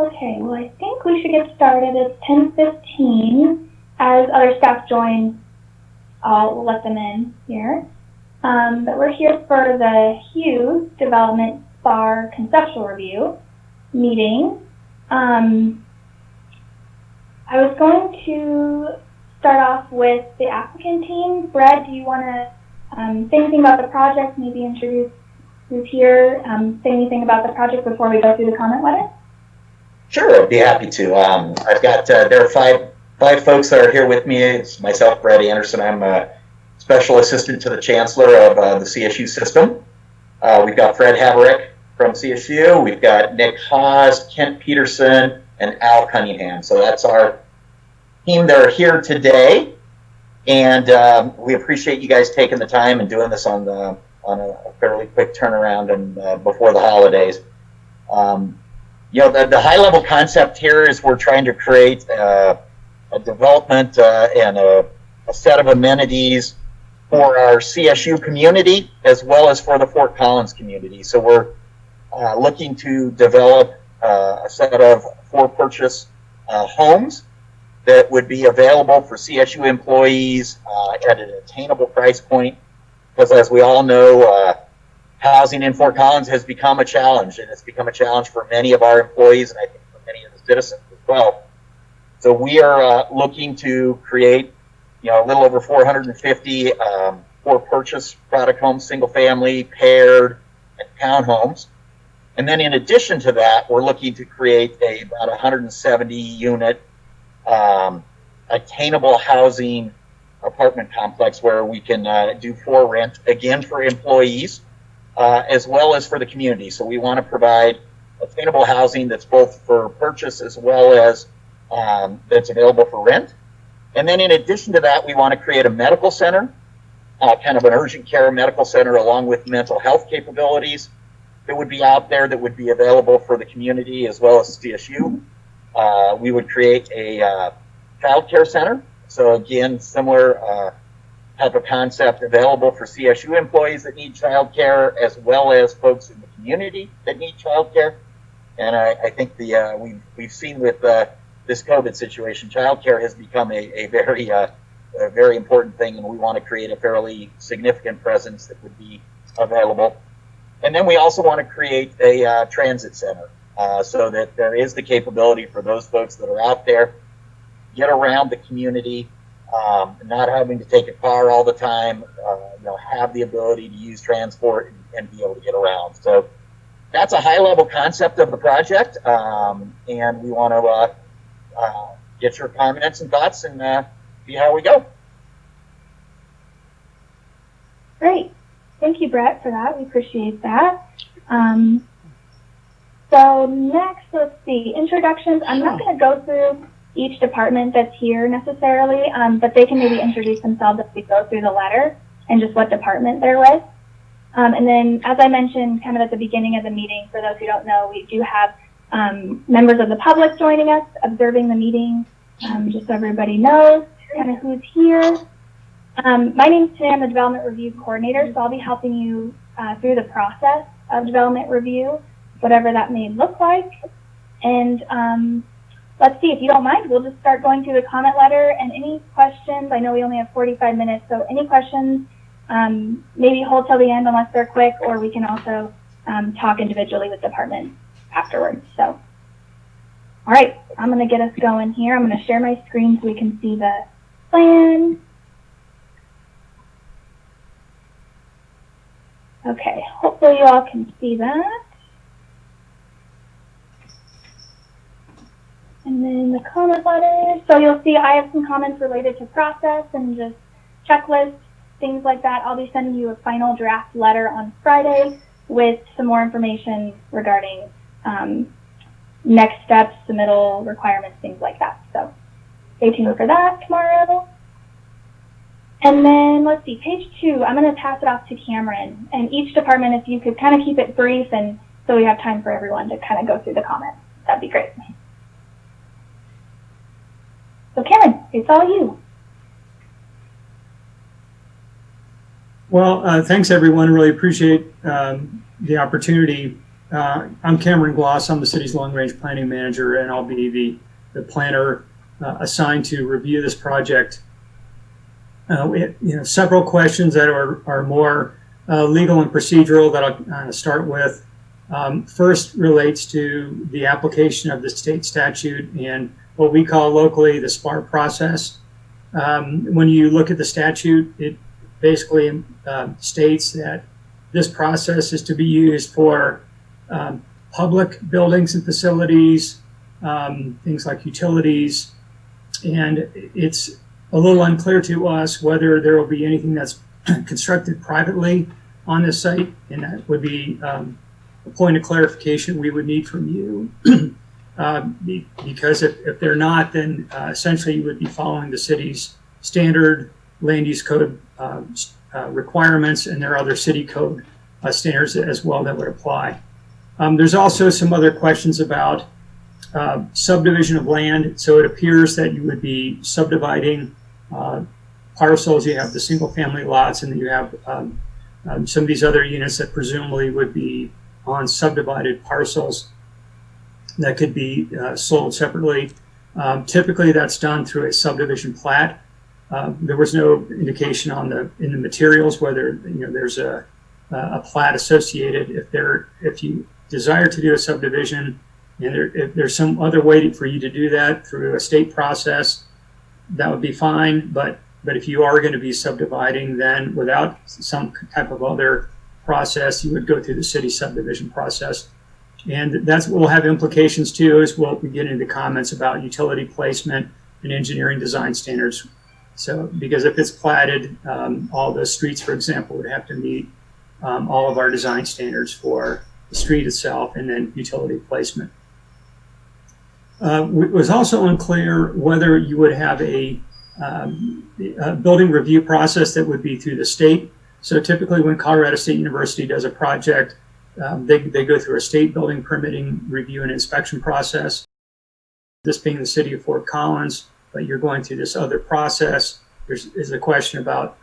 Okay, well, I think we should get started. It's 10:15. As other staff join, I'll let them in here. But we're here for the Hughes Development SPAR Conceptual Review meeting. I was going to start off with the applicant team. Brett, do you want to say anything about the project, maybe introduce who's here, say anything about the project before we go through the comment letter? Sure, I'd be happy to. I've got, there are five folks that are here with me. It's myself, Brett Anderson. I'm a special assistant to the chancellor of the CSU system. We've got Fred Haverick from CSU. We've got Nick Haas, Kent Peterson, and Al Cunningham. So that's our team that are here today. And we appreciate you guys taking the time and doing this on a fairly quick turnaround and before the holidays. You know, the high-level concept here is we're trying to create a development and a set of amenities for our CSU community as well as for the Fort Collins community. So we're looking to develop a set of for-purchase homes that would be available for CSU employees at an attainable price point. Because as we all know, housing in Fort Collins has become a challenge, and it's become a challenge for many of our employees and I think for many of the citizens as well. So we are looking to create, you know, a little over 450 for-purchase product homes, single-family, paired, and townhomes. And then in addition to that, we're looking to create about 170-unit attainable housing apartment complex where we can do for rent, again for employees, as well as for the community. So we want to provide attainable housing that's both for purchase as well as that's available for rent. And then in addition to that, we want to create a medical center, kind of an urgent care medical center along with mental health capabilities that would be out there that would be available for the community as well as CSU. We would create a child care center. So again, similar type of concept available for CSU employees that need child care as well as folks in the community that need child care. And I think we've seen with this COVID situation, child care has become a very important thing, and we want to create a fairly significant presence that would be available. And then we also want to create a transit center so that there is the capability for those folks that are out there get around the community, not having to take a car all the time, you know, have the ability to use transport and be able to get around. So that's a high-level concept of the project, and we want to get your comments and thoughts and see how we go. Great. Thank you, Brett, for that. We appreciate that. So next, let's see, introductions. I'm not going to go through each department that's here necessarily, but they can maybe introduce themselves as we go through the letter and just what department they're with. And then, as I mentioned kind of at the beginning of the meeting, for those who don't know, we do have members of the public joining us, observing the meeting, just so everybody knows kind of who's here. My name's Tiffany. I'm the Development Review Coordinator, so I'll be helping you through the process of development review, whatever that may look like. And let's see, if you don't mind, we'll just start going through the comment letter and any questions. I know we only have 45 minutes, so any questions, maybe hold till the end unless they're quick, or we can also talk individually with departments afterwards. So, all right, I'm going to get us going here. I'm going to share my screen so we can see the plan. Okay, hopefully you all can see that. And then the comment letter. So you'll see I have some comments related to process and just checklists, things like that. I'll be sending you a final draft letter on Friday with some more information regarding next steps, submittal requirements, things like that. So stay tuned for that tomorrow. And then let's see, page 2, I'm going to pass it off to Cameron. And each department, if you could kind of keep it brief and so we have time for everyone to kind of go through the comments, that'd be great. So Cameron, it's all you. Well, thanks everyone. Really appreciate the opportunity I'm Cameron Gloss. I'm the city's long-range planning manager, and I'll be the planner assigned to review this project. We have, several questions that are more legal and procedural that I'll start with. First relates to the application of the state statute and what we call locally the SPAR process. When you look at the statute, it basically states that this process is to be used for public buildings and facilities, things like utilities, and it's a little unclear to us whether there will be anything that's constructed privately on this site, and that would be a point of clarification we would need from you. Because if they're not, then essentially you would be following the city's standard land use code requirements, and there are other city code standards as well that would apply. There's also some other questions about subdivision of land. So it appears that you would be subdividing parcels. You have the single family lots, and then you have some of these other units that presumably would be on subdivided parcels that could be sold separately. Typically that's done through a subdivision plat. There was no indication in the materials whether there's a plat associated. If you desire to do a subdivision and if there's some other way for you to do that through a state process, that would be fine. But if you are going to be subdividing, then without some type of other process, you would go through the city subdivision process. And that's what will have implications too, as we'll get into comments about utility placement and engineering design standards. So, because if it's platted, all the streets, for example, would have to meet all of our design standards for the street itself and then utility placement. It was also unclear whether you would have a building review process that would be through the state. So typically when Colorado State University does a project, they go through a state building permitting review and inspection process. This being the city of Fort Collins, but you're going through this other process. There's a question about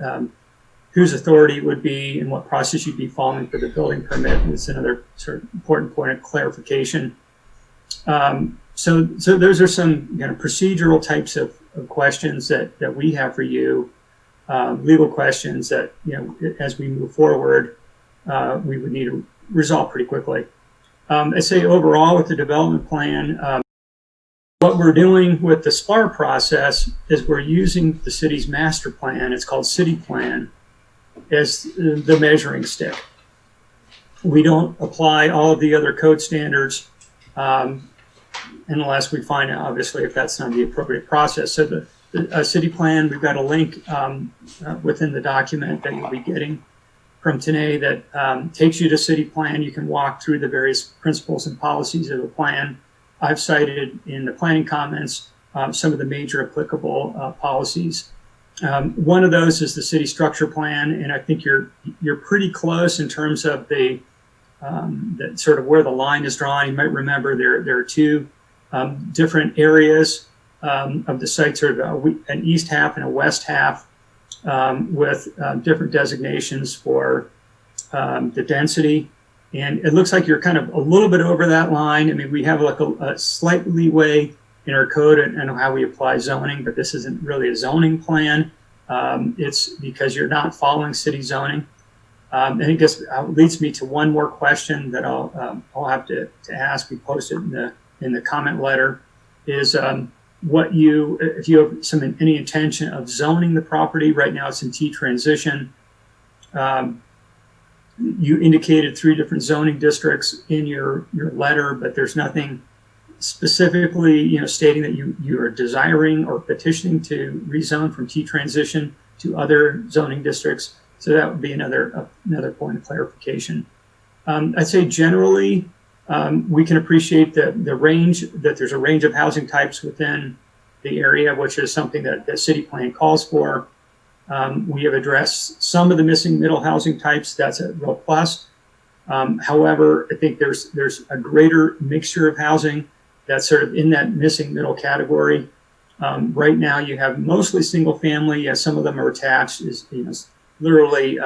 whose authority it would be and what process you'd be following for the building permit. And it's another sort of important point of clarification. So those are some procedural types of questions that we have for you, legal questions that as we move forward, we would need to resolve pretty quickly. I say overall with the development plan, what we're doing with the SPAR process is we're using the city's master plan, it's called City Plan, as the measuring stick. We don't apply all of the other code standards unless we find out, obviously, if that's not the appropriate process. So the City Plan, we've got a link within the document that you'll be getting from today that takes you to City Plan. You can walk through the various principles and policies of the plan. I've cited in the planning comments some of the major applicable policies. One of those is the city structure plan, and I think you're pretty close in terms of the sort of where the line is drawn. You might remember there are two different areas of the site, sort of an east half and a west half, with different designations for the density. And it looks like you're kind of a little bit over that line. I mean, we have like a slight leeway in our code and how we apply zoning, but this isn't really a zoning plan. It's because you're not following city zoning. And it just leads me to one more question that I'll have to ask. We posted in the comment letter is if you have any intention of zoning the property. Right now it's in T transition. You indicated 3 different zoning districts in your letter, but there's nothing specifically stating that you are desiring or petitioning to rezone from T transition to other zoning districts. So that would be another point of clarification. I'd say generally we can appreciate the range, that there's a range of housing types within the area, which is something that the city plan calls for. We have addressed some of the missing middle housing types. That's a real plus. However, I think there's a greater mixture of housing that's sort of in that missing middle category. Right now, you have mostly single family. Yes, some of them are attached, literally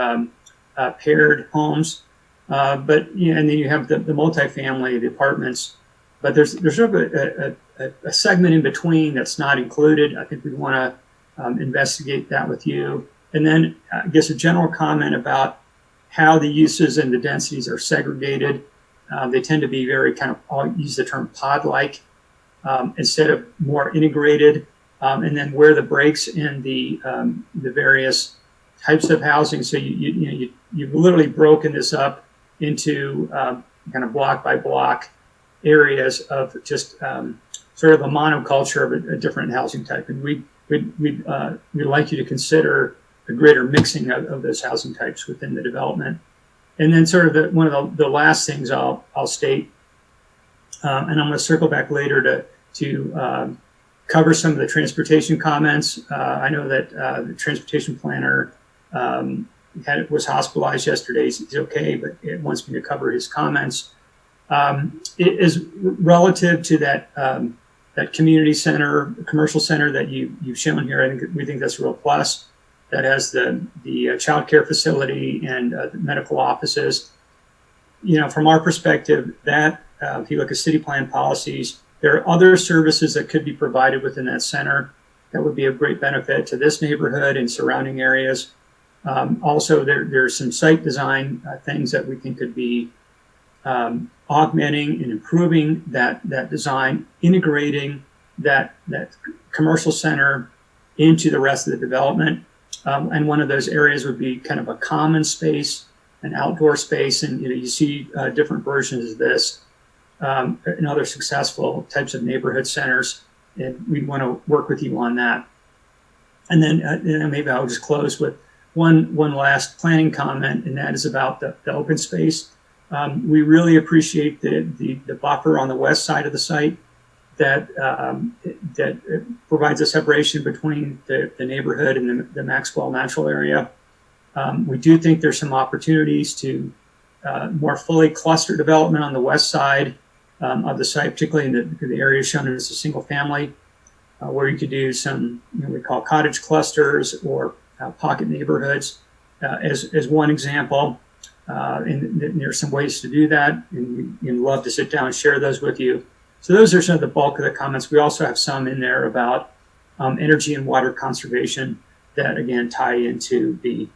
paired homes. But you know, and then you have the multifamily, the apartments. But there's sort of a segment in between that's not included. I think we want to investigate that with you. And then I guess a general comment about how the uses and the densities are segregated. They tend to be very kind of, I'll use the term pod-like instead of more integrated. And then where the breaks in the various types of housing. So you've literally broken this up into kind of block by block areas of just sort of a monoculture of a different housing type. And we'd like you to consider a greater mixing of those housing types within the development. And then sort of one of the last things I'll state, and I'm going to circle back later to cover some of the transportation comments. I know that the transportation planner was hospitalized yesterday. He's okay, but it wants me to cover his comments. It is relative to that community center, commercial center that you've shown here. I think we think that's a real plus. That has the child care facility and the medical offices. You know, from our perspective, that if you look at city plan policies, there are other services that could be provided within that center that would be of great benefit to this neighborhood and surrounding areas. Also, there's some site design things that we think could be augmenting and improving that design, integrating that commercial center into the rest of the development. And one of those areas would be kind of a common space, an outdoor space, and you see different versions of this in other successful types of neighborhood centers, and we want to work with you on that. And then maybe I'll just close with one last planning comment, and that is about the open space. We really appreciate the buffer on the west side of the site that provides a separation between the neighborhood and the Maxwell natural area. We do think there's some opportunities to more fully cluster development on the west side of the site, particularly in the area shown as a single family, where you could do some, we call cottage clusters or pocket neighborhoods as one example. And there's some ways to do that, and we'd love to sit down and share those with you. So those are some of the bulk of the comments. We also have some in there about energy and water conservation that, again, tie into the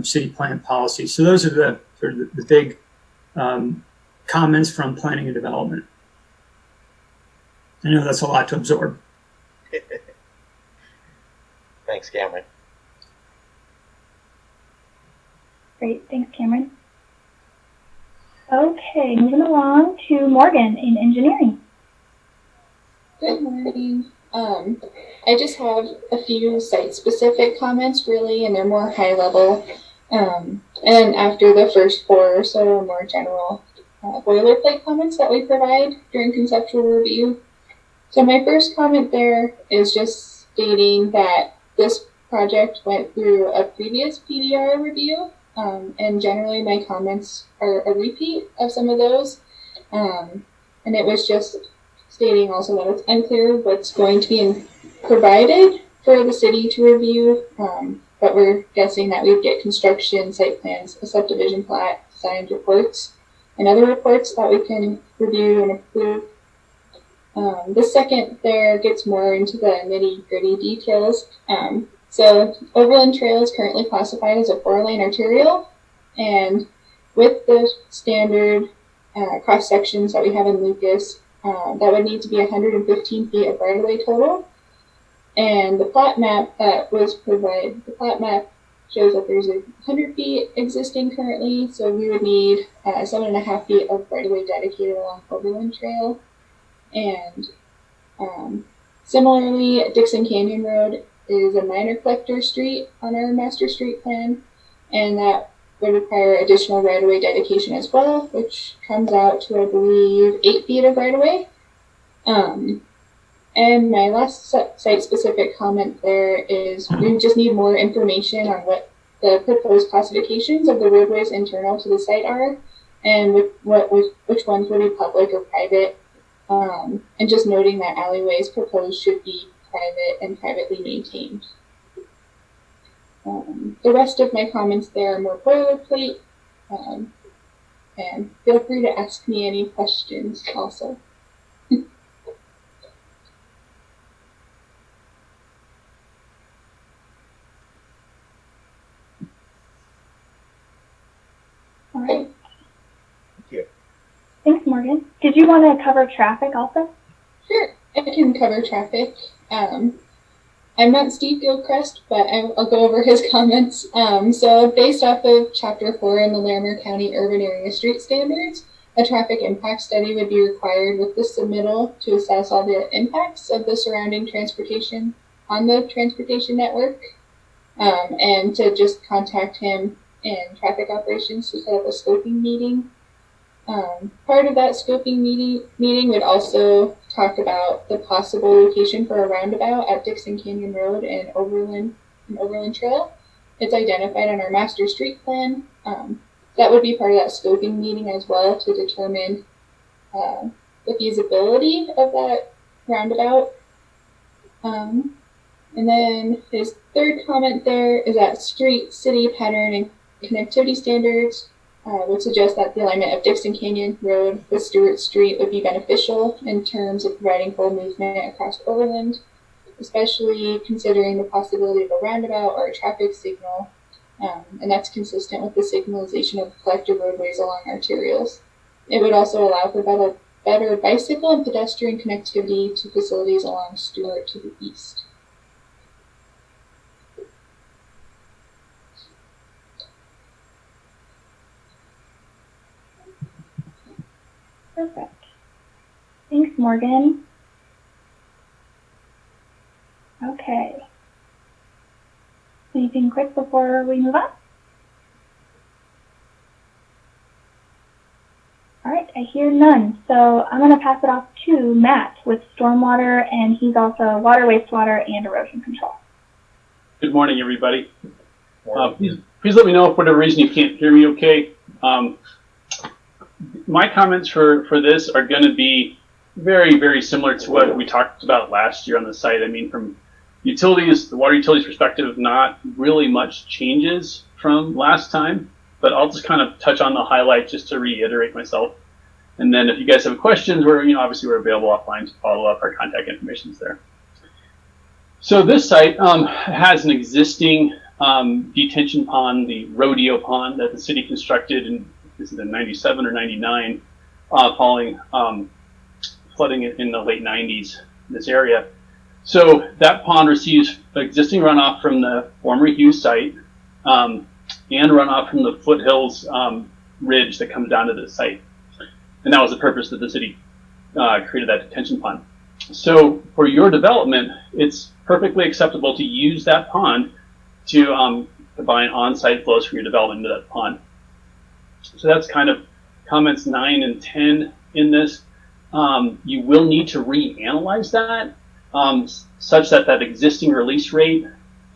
city plan policy. So those are the sort of the big comments from planning and development. I know that's a lot to absorb. Thanks, Cameron. Great, thanks, Cameron. Okay, moving along to Morgan in engineering. Good morning. I just have a few site-specific comments, really, and they're more high-level. And after the first four or so, more general boilerplate comments that we provide during conceptual review. So my first comment there is just stating that this project went through a previous PDR review, and generally my comments are a repeat of some of those. And it was just stating also that it's unclear what's going to be provided for the city to review, but we're guessing that we'd get construction, site plans, a subdivision plat, signed reports, and other reports that we can review and approve. The second there gets more into the nitty-gritty details. So Overland Trail is currently classified as a 4-lane arterial, and with the standard cross sections that we have in Lucas, that would need to be 115 feet of right-of-way total. And the plat map that was provided, the plat map shows that there's 100 feet existing currently, so we would need 7.5 feet of right-of-way dedicated along Overland Trail. And similarly, Dixon Canyon Road is a minor collector street on our master street plan, and that would require additional right-of-way dedication as well, which comes out to, I believe, 8 feet of right-of-way. And my last site-specific comment there is we just need more information on what the proposed classifications of the roadways internal to the site are, and which ones would be public or private. And just noting that alleyways proposed should be private and privately maintained. The rest of my comments there are more boilerplate. And feel free to ask me any questions also. All right. Thank you. Thanks, Morgan. Did you want to cover traffic also? Sure, I can cover traffic. I'm not Steve Gilchrist, but I'll go over his comments. So based off of Chapter 4 in the Larimer County Urban Area Street Standards, a traffic impact study would be required with the submittal to assess all the impacts of the surrounding transportation on the transportation network, and to just contact him in traffic operations to set up a scoping meeting. Part of that scoping meeting would also talk about the possible location for a roundabout at Dixon Canyon Road and Overland Trail. It's identified on our master street plan. That would be part of that scoping meeting as well to determine the feasibility of that roundabout. And then his third comment there is that street, city, pattern, and connectivity standards would suggest that the alignment of Dixon Canyon Road with Stewart Street would be beneficial in terms of providing full movement across Overland, especially considering the possibility of a roundabout or a traffic signal, and that's consistent with the signalization of collector roadways along arterials. It would also allow for better bicycle and pedestrian connectivity to facilities along Stewart to the east. Perfect. Thanks, Morgan. Okay. Anything quick before we move on? All right, I hear none. So I'm going to pass it off to Matt with stormwater, and he's also water, wastewater, and erosion control. Good morning, everybody. Please let me know if for whatever reason you can't hear me okay. My comments for this are going to be very, very similar to what we talked about last year on the site. I mean, from utilities, the water utilities perspective, not really much changes from last time, but I'll just kind of touch on the highlights just to reiterate myself. And then if you guys have questions, obviously we're available offline to follow up. Our contact information is there. So this site has an existing detention pond, the rodeo pond that the city constructed in, is it in 97 or 99, following flooding in the late 90s in this area. So that pond receives existing runoff from the former Hughes site and runoff from the foothills ridge that comes down to the site. And that was the purpose that the city created that detention pond. So for your development, it's perfectly acceptable to use that pond to combine on-site flows for your development into that pond. So that's kind of comments 9 and 10 in this. You will need to reanalyze that such that that existing release rate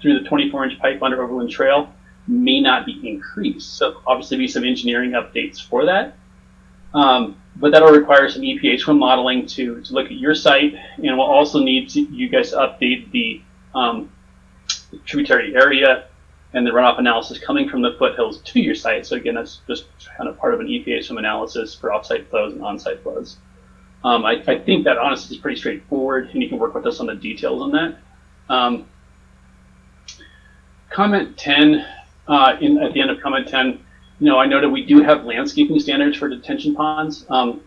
through the 24-inch pipe under Overland Trail may not be increased. So obviously be some engineering updates for that. But that'll require some EPA swim modeling to look at your site, and we'll also need you guys to update the tributary area and the runoff analysis coming from the foothills to your site. So again, that's just kind of part of an EPA swim analysis for off-site flows and on-site flows. I think that honestly is pretty straightforward, and you can work with us on the details on that. Comment 10, at the end of comment 10, I know that we do have landscaping standards for detention ponds. I'm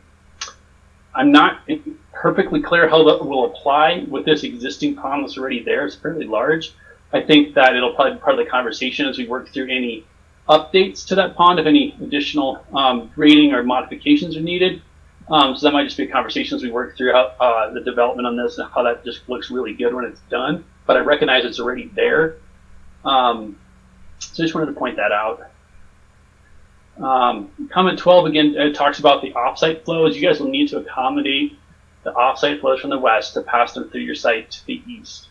not perfectly clear how that will apply with this existing pond that's already there. It's fairly large. I think that it'll probably be part of the conversation as we work through any updates to that pond, if any additional grading or modifications are needed. So that might just be a conversation as we work through how, the development on this and how that just looks really good when it's done. But I recognize it's already there. So I just wanted to point that out. Comment 12 again, it talks about the offsite flows. You guys will need to accommodate the offsite flows from the west to pass them through your site to the east.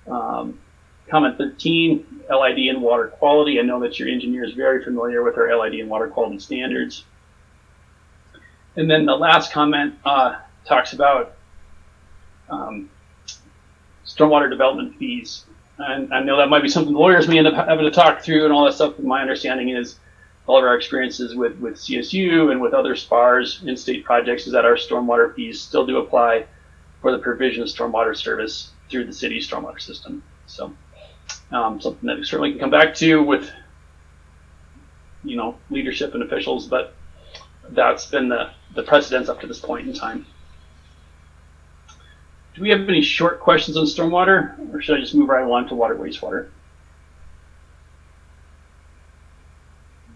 Comment 13, LID and water quality. I know that your engineer is very familiar with our LID and water quality standards. And then the last comment talks about stormwater development fees. And I know that might be something lawyers may end up having to talk through and all that stuff, but my understanding is all of our experiences with CSU and with other SPARs in state projects is that our stormwater fees still do apply for the provision of stormwater service through the city's stormwater system. So something that we certainly can come back to with, you know, leadership and officials, but that's been the precedence up to this point in time. Do we have any short questions on stormwater, or should I just move right along to water, wastewater?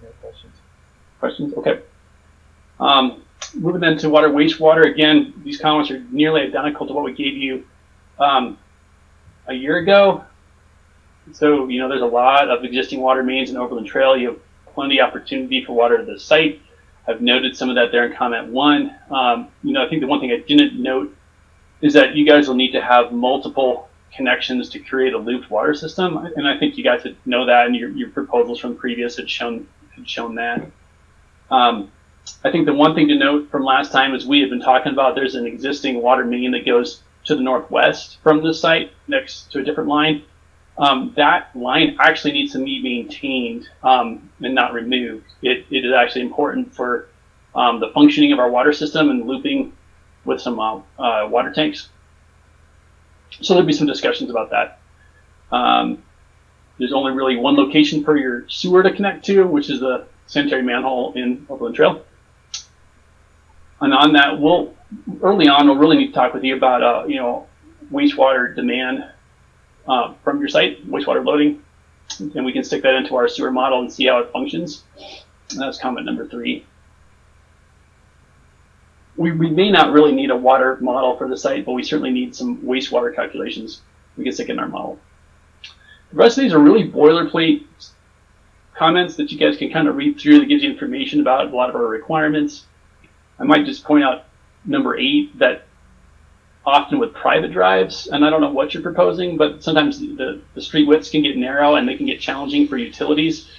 No questions. Questions? Okay. Moving then to water, wastewater. Again, these comments are nearly identical to what we gave you a year ago. So, you know, there's a lot of existing water mains in Overland Trail. You have plenty of opportunity for water to the site. I've noted some of that there in comment 1. You know, I think the one thing I didn't note is that you guys will need to have multiple connections to create a looped water system. And I think you guys would know that, and your proposals from previous had shown that. I think the one thing to note from last time is we had been talking about there's an existing water main that goes to the northwest from the site next to a different line. That line actually needs to be maintained and not removed. It is actually important for the functioning of our water system and looping with some water tanks. So there'll be some discussions about that. There's only really one location for your sewer to connect to, which is the sanitary manhole in Overland Trail. And on that, early on, we'll really need to talk with you about, you know, wastewater demand from your site, wastewater loading, and we can stick that into our sewer model and see how it functions. And that's comment number 3. We may not really need a water model for the site, but we certainly need some wastewater calculations we can stick in our model. The rest of these are really boilerplate comments that you guys can kind of read through that gives you information about a lot of our requirements. I might just point out number 8, that often with private drives, and I don't know what you're proposing, but sometimes the street widths can get narrow and they can get challenging for utilities.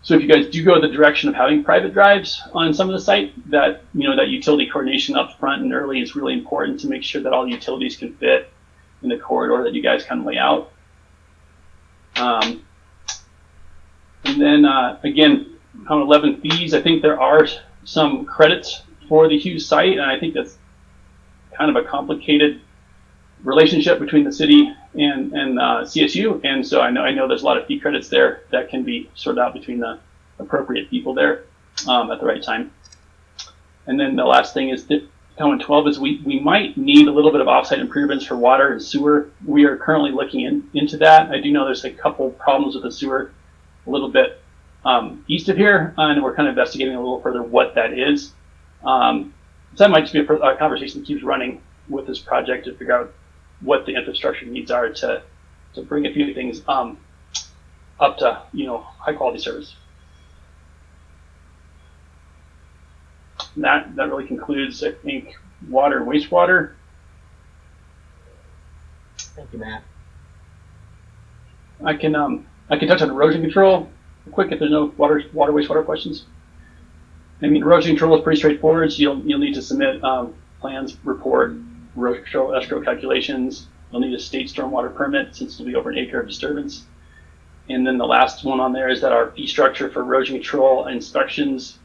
So if you guys do go the direction of having private drives on some of the site, that, you know, that utility coordination up front and early is really important to make sure that all utilities can fit in the corridor that you guys kind of lay out. And then again, on 11 fees, I think there are some credits for the Hughes site, and I think that's kind of a complicated relationship between the city and CSU, and so I know there's a lot of fee credits there that can be sorted out between the appropriate people there at the right time. And then the last thing is that comment 12 is we might need a little bit of offsite improvements for water and sewer. We are currently looking into that. I do know there's a couple problems with the sewer a little bit east of here, and we're kind of investigating a little further what that is. So that might just be a conversation that keeps running with this project to figure out what the infrastructure needs are to bring a few things up to, you know, high quality service. And that really concludes, I think, water and wastewater. Thank you, Matt. I can touch on erosion control quick if there's no water wastewater questions. I mean, erosion control is pretty straightforward. So you'll need to submit plans, report, erosion control escrow calculations. You'll need a state stormwater permit since it'll be over an acre of disturbance. And then the last one on there is that our fee structure for erosion control inspections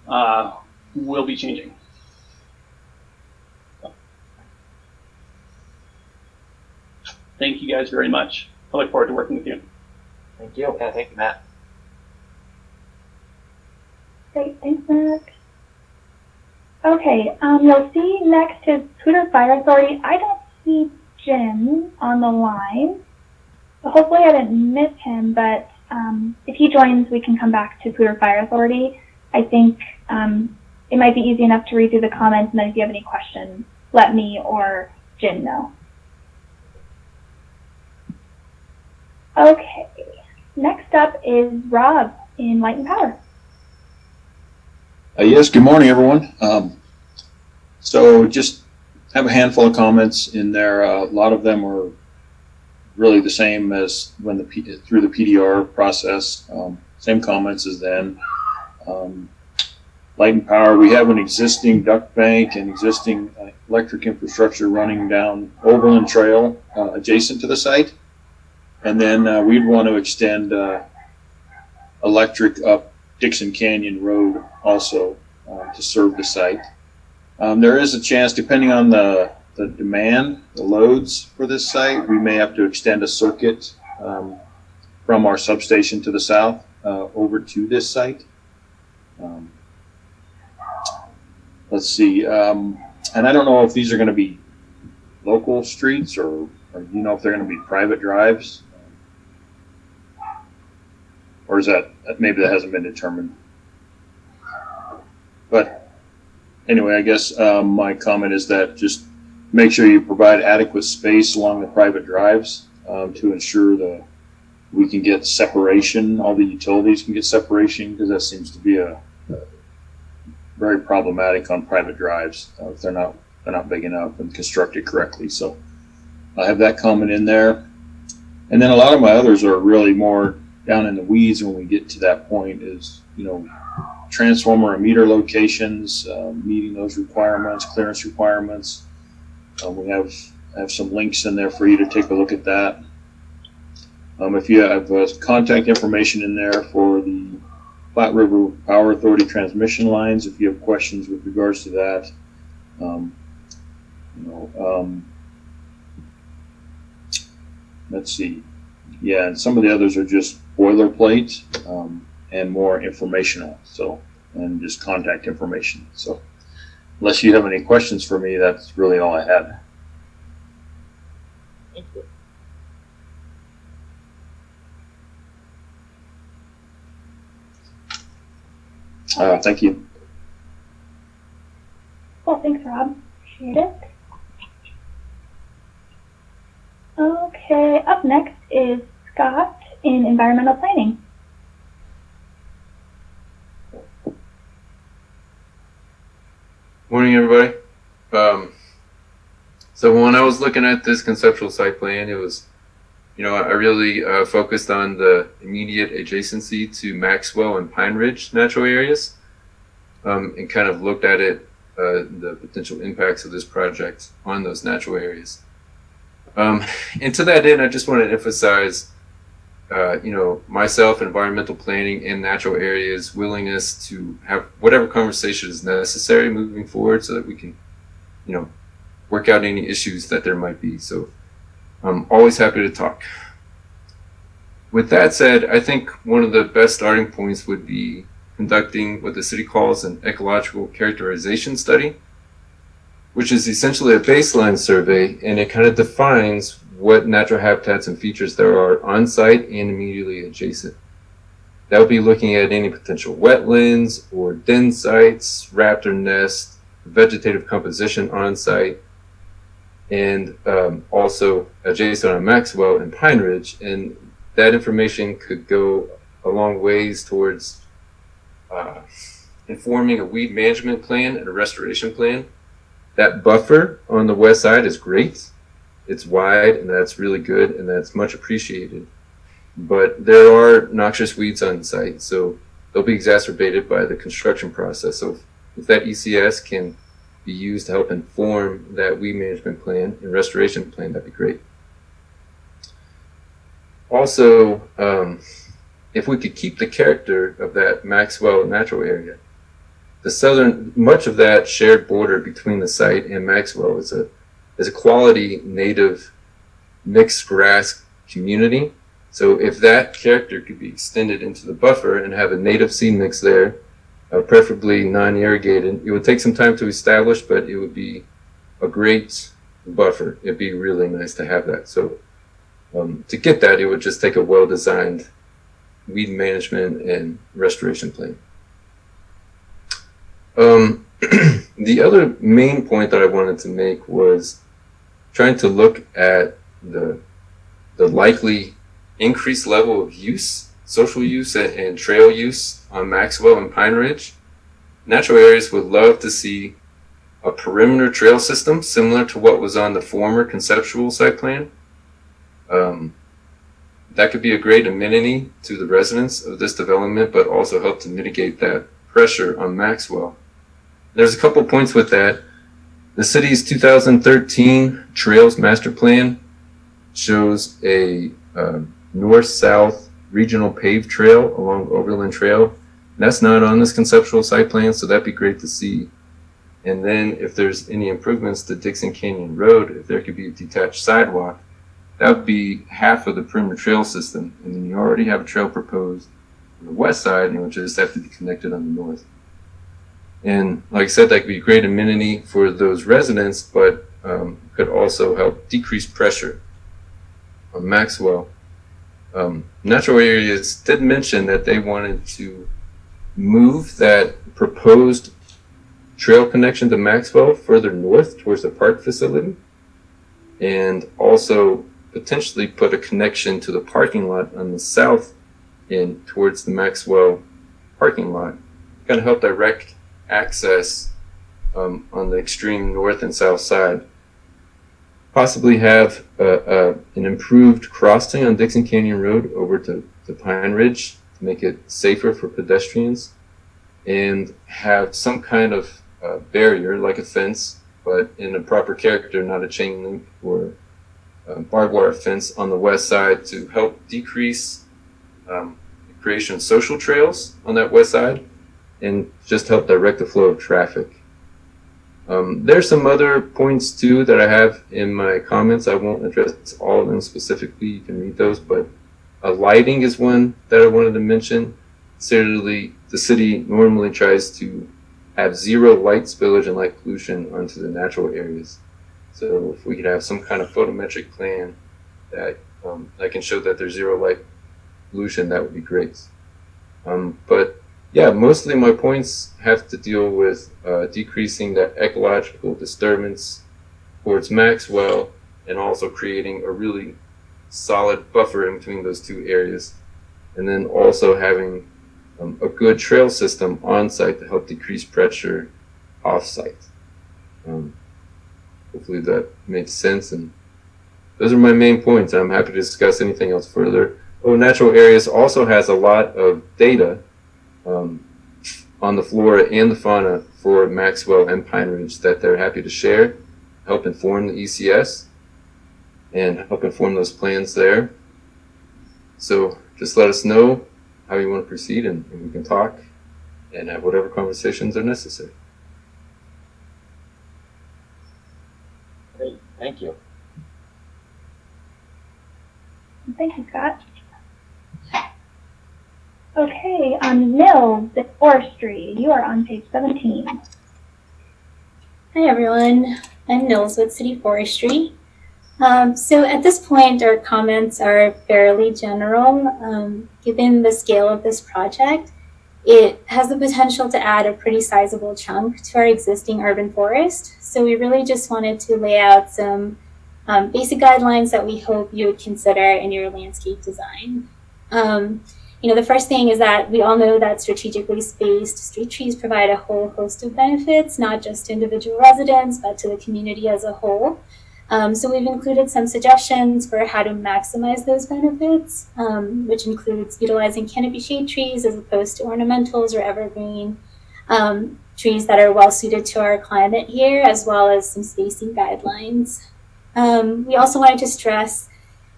will be changing. Thank you guys very much. I look forward to working with you. Thank you. Yeah, thank you, Matt. Great, thanks, Matt. Okay, you'll see next is Poudre Fire Authority. I don't see Jim on the line, so hopefully I didn't miss him, but if he joins, we can come back to Poudre Fire Authority. I think it might be easy enough to read through the comments, and then if you have any questions, let me or Jim know. Okay, next up is Rob in Light and Power. Yes, good morning, everyone. So just have a handful of comments in there. A lot of them are really the same as when through the PDR process. Same comments as then. Light and Power, we have an existing duct bank and existing electric infrastructure running down Overland Trail adjacent to the site. And then we'd want to extend electric up Dixon Canyon Road also to serve the site. There is a chance, depending on the demand, the loads for this site, we may have to extend a circuit from our substation to the south over to this site. Let's see, and I don't know if these are going to be local streets or you know if they're going to be private drives, or is that maybe that hasn't been determined. But anyway, I guess my comment is that just make sure you provide adequate space along the private drives to ensure that we can get separation. All the utilities can get separation, because that seems to be a very problematic on private drives if they're not big enough and constructed correctly. So I have that comment in there, and then a lot of my others are really more down in the weeds when we get to that point. Is transformer and meter locations, meeting those requirements, clearance requirements. We have some links in there for you to take a look at that. If you have contact information in there for the Platte River Power Authority transmission lines, if you have questions with regards to that, let's see. Yeah, and some of the others are just boilerplate and more informational. So, and just contact information. So, unless you have any questions for me, that's really all I had. Thank you. Thank you. Well, thanks, Rob. Appreciate it. Okay, up next is Scott in environmental planning. Morning, everybody. So when I was looking at this conceptual site plan, it was, I really focused on the immediate adjacency to Maxwell and Pine Ridge natural areas, and kind of looked at it, the potential impacts of this project on those natural areas. And to that end, I just want to emphasize, myself, environmental planning and natural areas willingness to have whatever conversation is necessary moving forward so that we can, work out any issues that there might be. So I'm always happy to talk. With that said, I think one of the best starting points would be conducting what the city calls an ecological characterization study, which is essentially a baseline survey, and it kind of defines what natural habitats and features there are on site and immediately adjacent. That would be looking at any potential wetlands or den sites, raptor nests, vegetative composition on site, and also adjacent on Maxwell and Pine Ridge. And that information could go a long ways towards informing a weed management plan and a restoration plan. That buffer on the west side is great. It's wide, and that's really good, and that's much appreciated. But there are noxious weeds on site, so they'll be exacerbated by the construction process. So if that ECS can be used to help inform that weed management plan and restoration plan, that'd be great. Also, if we could keep the character of that Maxwell natural area, much of that shared border between the site and Maxwell is a quality native mixed grass community. So if that character could be extended into the buffer and have a native seed mix there, preferably non-irrigated, it would take some time to establish, but it would be a great buffer. It'd be really nice to have that. So to get that, it would just take a well-designed weed management and restoration plan. The other main point that I wanted to make was trying to look at the likely increased level of use, social use and trail use on Maxwell and Pine Ridge. Natural areas would love to see a perimeter trail system similar to what was on the former conceptual site plan. That could be a great amenity to the residents of this development, but also help to mitigate that pressure on Maxwell. There's a couple points with that. The city's 2013 Trails Master Plan shows a north-south regional paved trail along Overland Trail That's not on this conceptual site plan, so that'd be great to see. And then if there's any improvements to Dixon Canyon Road, if there could be a detached sidewalk, that would be half of the perimeter trail system. And then you already have a trail proposed on the west side, and it would just have to be connected on the north. And like I said, that could be a great amenity for those residents, but could also help decrease pressure on Maxwell. Natural Areas did mention that they wanted to move that proposed trail connection to Maxwell further north towards the park facility, and also potentially put a connection to the parking lot on the south end towards the Maxwell parking lot. Going to help direct access on the extreme north and south side. Possibly have an improved crossing on Dixon Canyon Road over to Pine Ridge to make it safer for pedestrians, and have some kind of barrier like a fence, but in a proper character, not a chain link or barbed wire fence on the west side to help decrease the creation of social trails on that west side and just help direct the flow of traffic. There's some other points too that I have in my comments. I won't address all of them specifically. You can read those, but lighting is one that I wanted to mention. Certainly, the city normally tries to have zero light spillage and light pollution onto the natural areas. So if we could have some kind of photometric plan that can show that there's zero light pollution, that would be great. But yeah, mostly my points have to deal with decreasing that ecological disturbance towards Maxwell, and also creating a really solid buffer in between those two areas. And then also having a good trail system on site to help decrease pressure off site. Hopefully that makes sense. And those are my main points. I'm happy to discuss anything else further. Natural Areas also has a lot of data on the flora and the fauna for Maxwell and Pine Ridge that they're happy to share, help inform the ECS, and help inform those plans there. So just let us know how you want to proceed, and we can talk and have whatever conversations are necessary. Great, thank you. Thank you, Scott. Okay, Mills at Forestry, you are on page 17. Hi everyone, I'm Nils with City Forestry. So at this point, our comments are fairly general. Given the scale of this project, it has the potential to add a pretty sizable chunk to our existing urban forest. So we really just wanted to lay out some basic guidelines that we hope you would consider in your landscape design. The first thing is that we all know that strategically spaced street trees provide a whole host of benefits, not just to individual residents, but to the community as a whole. So we've included some suggestions for how to maximize those benefits, which includes utilizing canopy shade trees as opposed to ornamentals or evergreen trees that are well suited to our climate here, as well as some spacing guidelines. We also wanted to stress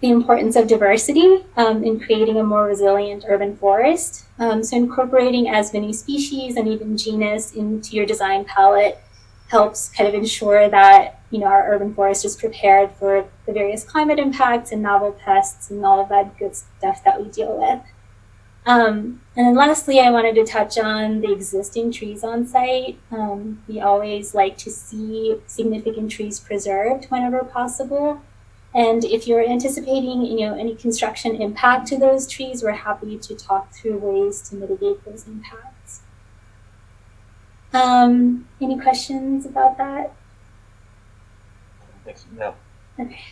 the importance of diversity in creating a more resilient urban forest. So incorporating as many species and even genus into your design palette helps kind of ensure that our urban forest is prepared for the various climate impacts and novel pests and all of that good stuff that we deal with. And then lastly, I wanted to touch on the existing trees on site. We always like to see significant trees preserved whenever possible. And if you're anticipating, any construction impact to those trees, we're happy to talk through ways to mitigate those impacts. Any questions about that? No. Okay.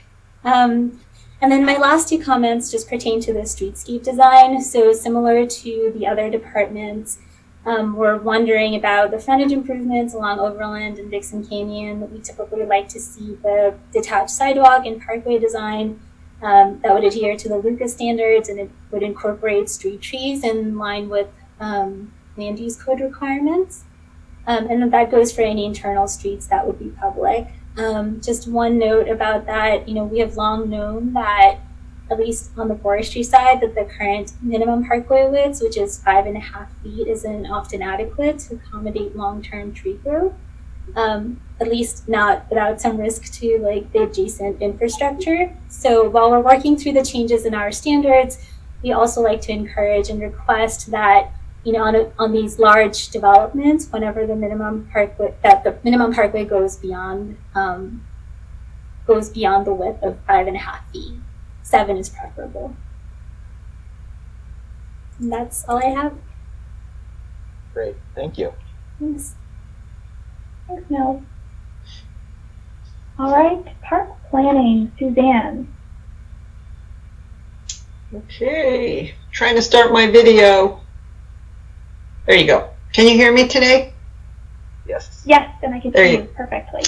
And then my last two comments just pertain to the streetscape design. So similar to the other departments, we're wondering about the frontage improvements along Overland and Dixon Canyon. We typically like to see the detached sidewalk and parkway design that would adhere to the Lucas standards, and it would incorporate street trees in line with land use code requirements. And then that goes for any internal streets that would be public. Just one note about that, we have long known that at least on the forestry side, that the current minimum parkway width, which is 5.5 feet, isn't often adequate to accommodate long-term tree growth. At least not without some risk to like the adjacent infrastructure. So while we're working through the changes in our standards, we also like to encourage and request that, you know, on these large developments, whenever the minimum parkway goes beyond the width of 5.5 feet. 7 is preferable. And that's all I have. Great, thank you. Thanks. Thanks, Nils. All right, park planning, Suzanne. Okay, trying to start my video. There you go. Can you hear me today? Yes. Yes, and I can There see you- you perfectly.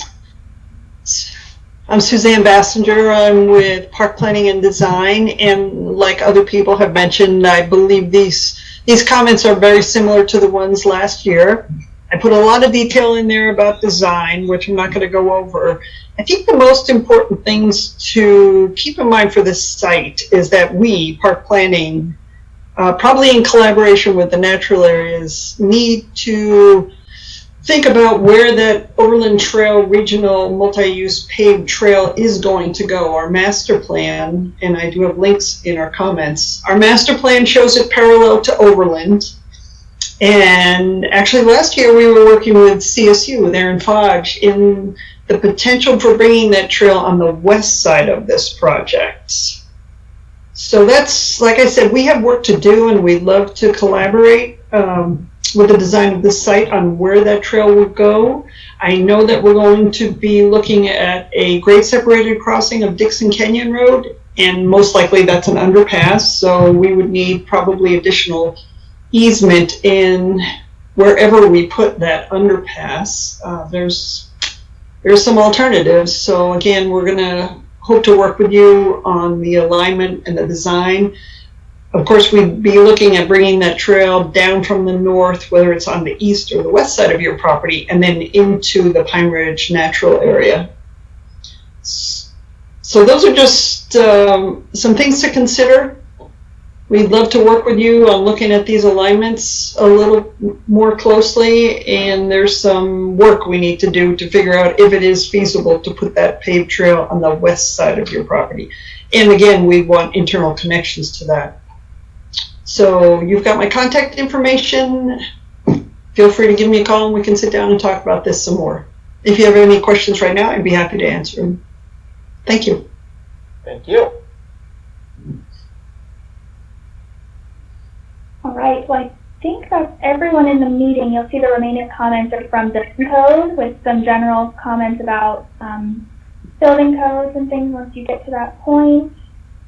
I'm Suzanne Bassinger. I'm with Park Planning and Design, and like other people have mentioned, I believe these comments are very similar to the ones last year. I put a lot of detail in there about design, which I'm not going to go over. I think the most important things to keep in mind for this site is that we, Park Planning, probably in collaboration with the natural areas, need to think about where that Overland Trail regional multi-use paved trail is going to go. Our master plan, and I do have links in our comments, our master plan shows it parallel to Overland. And actually last year we were working with CSU there in Fodge in the potential for bringing that trail on the west side of this project. So that's, like I said, we have work to do, and we'd love to collaborate with the design of this site on where that trail would go. I know that we're going to be looking at a grade separated crossing of Dixon Canyon Road, and most likely that's an underpass, so we would need probably additional easement in wherever we put that underpass. There's some alternatives, so again, we're going to hope to work with you on the alignment and the design. Of course, we'd be looking at bringing that trail down from the north, whether it's on the east or the west side of your property, and then into the Pine Ridge natural area. So those are just some things to consider. We'd love to work with you on looking at these alignments a little more closely, and there's some work we need to do to figure out if it is feasible to put that paved trail on the west side of your property. And again, we want internal connections to that. So you've got my contact information. Feel free to give me a call and we can sit down and talk about this some more. If you have any questions right now, I'd be happy to answer them. Thank you. Thank you. All right, well, I think that's everyone in the meeting. You'll see the remaining comments are from the code with some general comments about building codes and things once you get to that point.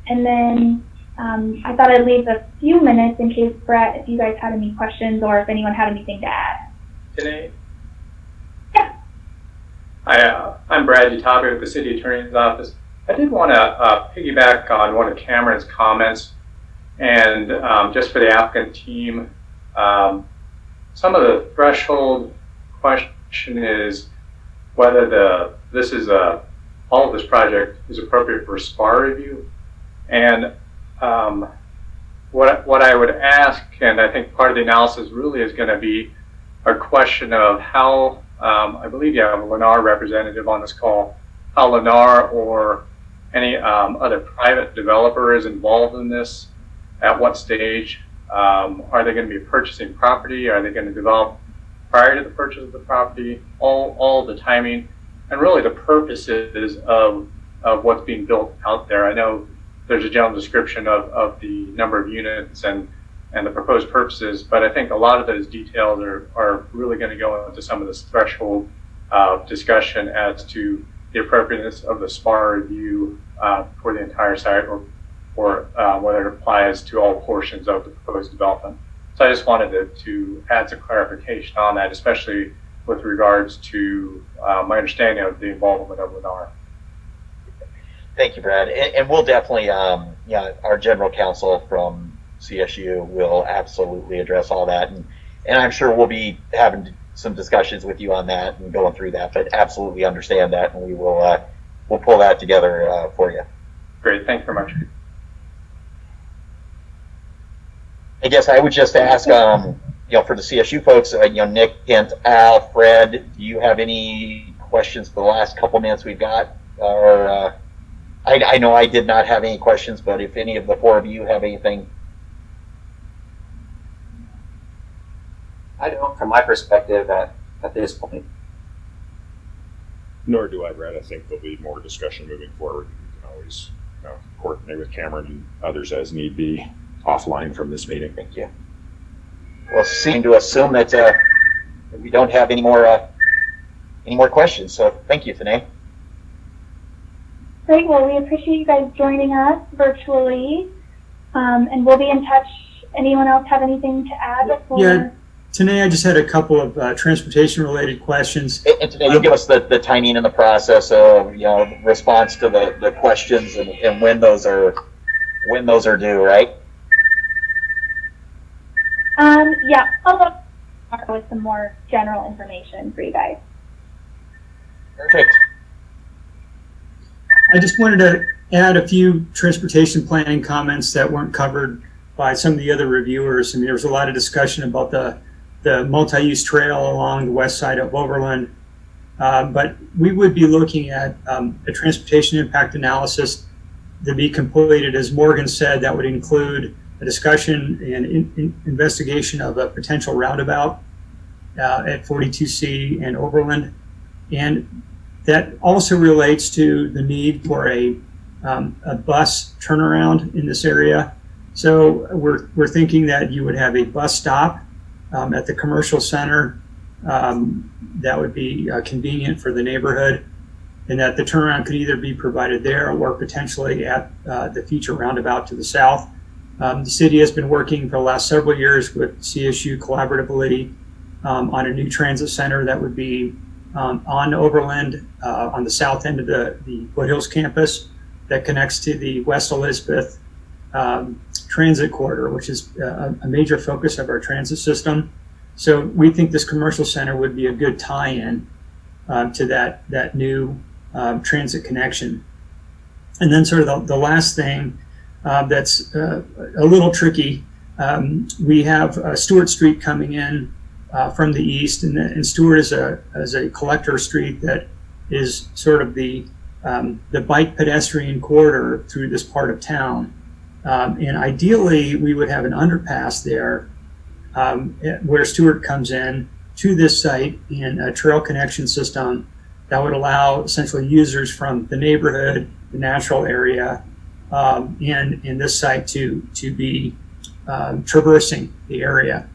And then I thought I'd leave a few minutes in case, Brett, if you guys had any questions or if anyone had anything to add. Today? Yeah. I'm Brad Utabi with the City Attorney's Office. I did want to piggyback on one of Cameron's comments, and just for the applicant team, some of the threshold question is whether all of this project is appropriate for SPAR review. And what I would ask, and I think part of the analysis really is going to be a question of how, I believe you have a Lennar representative on this call, how Lennar or any other private developer is involved in this, at what stage. Are they going to be purchasing property? Are they going to develop prior to the purchase of the property? All the timing, and really the purposes of what's being built out there. I know there's a general description of the number of units and the proposed purposes, but I think a lot of those details are really going to go into some of this threshold discussion as to the appropriateness of the SPAR review for the entire site, or whether it applies to all portions of the proposed development. So I just wanted to add some clarification on that, especially with regards to my understanding of the involvement of Lennar. Thank you, Brad. And we'll definitely, our general counsel from CSU will absolutely address all that. And I'm sure we'll be having some discussions with you on that and going through that, but absolutely understand that, and we'll pull that together for you. Great, thank you very much. I guess I would just ask, for the CSU folks, Nick, Kent, Al, Fred, do you have any questions for the last couple minutes we've got? Or I know I did not have any questions, but if any of the four of you have anything. I don't, from my perspective, at this point. Nor do I, Brad. I think there'll be more discussion moving forward. We can always coordinate with Cameron and others as need be offline from this meeting. Thank you. Well, seem to assume that we don't have any more questions. So thank you, Tanae. Great. Well, we appreciate you guys joining us virtually, and we'll be in touch. Anyone else have anything to add before? Yeah, today I just had a couple of transportation-related questions. And today you give us the timing and the process of response to the questions and when those are due, right? Yeah, I'll start with some more general information for you guys. Perfect. I just wanted to add a few transportation planning comments that weren't covered by some of the other reviewers. I mean, there was a lot of discussion about the multi-use trail along the west side of Overland, but we would be looking at a transportation impact analysis to be completed. As Morgan said, that would include a discussion and investigation of a potential roundabout at 42C and Overland. And that also relates to the need for a bus turnaround in this area. So we're thinking that you would have a bus stop at the commercial center that would be convenient for the neighborhood, and that the turnaround could either be provided there or potentially at the future roundabout to the south. The city has been working for the last several years with CSU collaboratively on a new transit center that would be on Overland on the south end of the Foothills campus that connects to the West Elizabeth transit corridor, which is a major focus of our transit system. So we think this commercial center would be a good tie-in to that new transit connection. And then sort of the last thing that's a little tricky, we have Stewart Street coming in from the east, and Stewart is a collector street that is sort of the bike pedestrian corridor through this part of town. And ideally, we would have an underpass there where Stewart comes in to this site and a trail connection system that would allow essentially users from the neighborhood, the natural area, and this site to be traversing the area.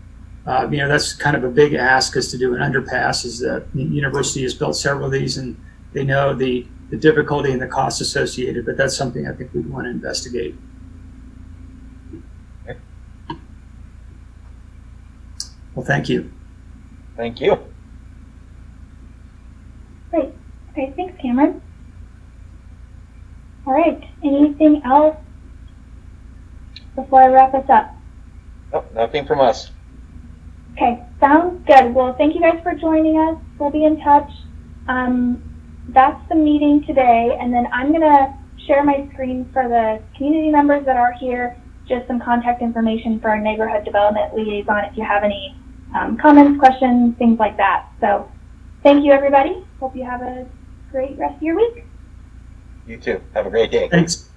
That's kind of a big ask, is to do an underpass. Is that the university has built several of these, and they know the difficulty and the cost associated, but that's something I think we'd want to investigate. Well, thank you. Thank you. Great. Okay, thanks, Cameron. All right, anything else before I wrap us up? Nope, nothing from us. Okay, sounds good. Well, thank you guys for joining us. We'll be in touch. That's the meeting today, and then I'm gonna share my screen for the community members that are here, just some contact information for our neighborhood development liaison if you have any comments, questions, things like that. So thank you, everybody. Hope you have a great rest of your week. You too. Have a great day. Thanks.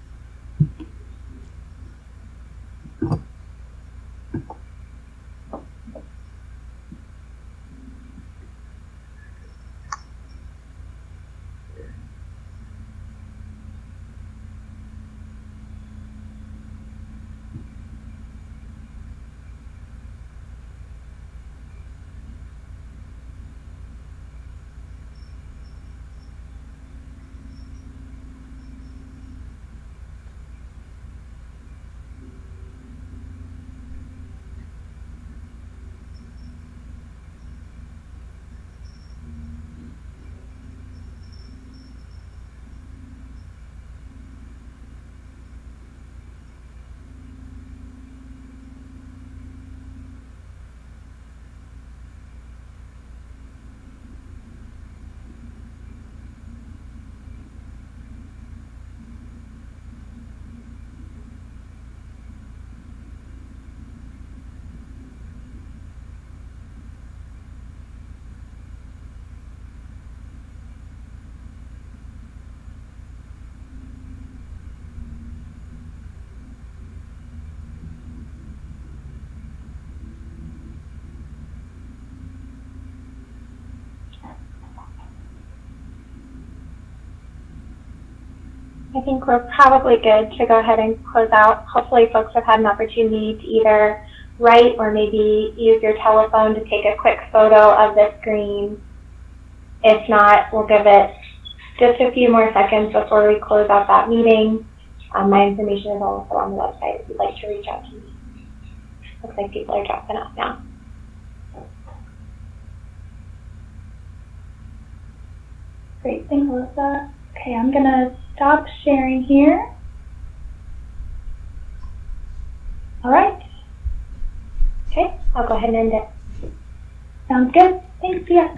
I think we're probably good to go ahead and close out. Hopefully folks have had an opportunity to either write or maybe use your telephone to take a quick photo of the screen. If not, we'll give it just a few more seconds before we close out that meeting. My information is also on the website if you'd like to reach out to me. Looks like people are dropping off now. Great, thanks, Alyssa. Okay, I'm gonna stop sharing here. All right. Okay, I'll go ahead and end it. Sounds good. Thanks, yeah.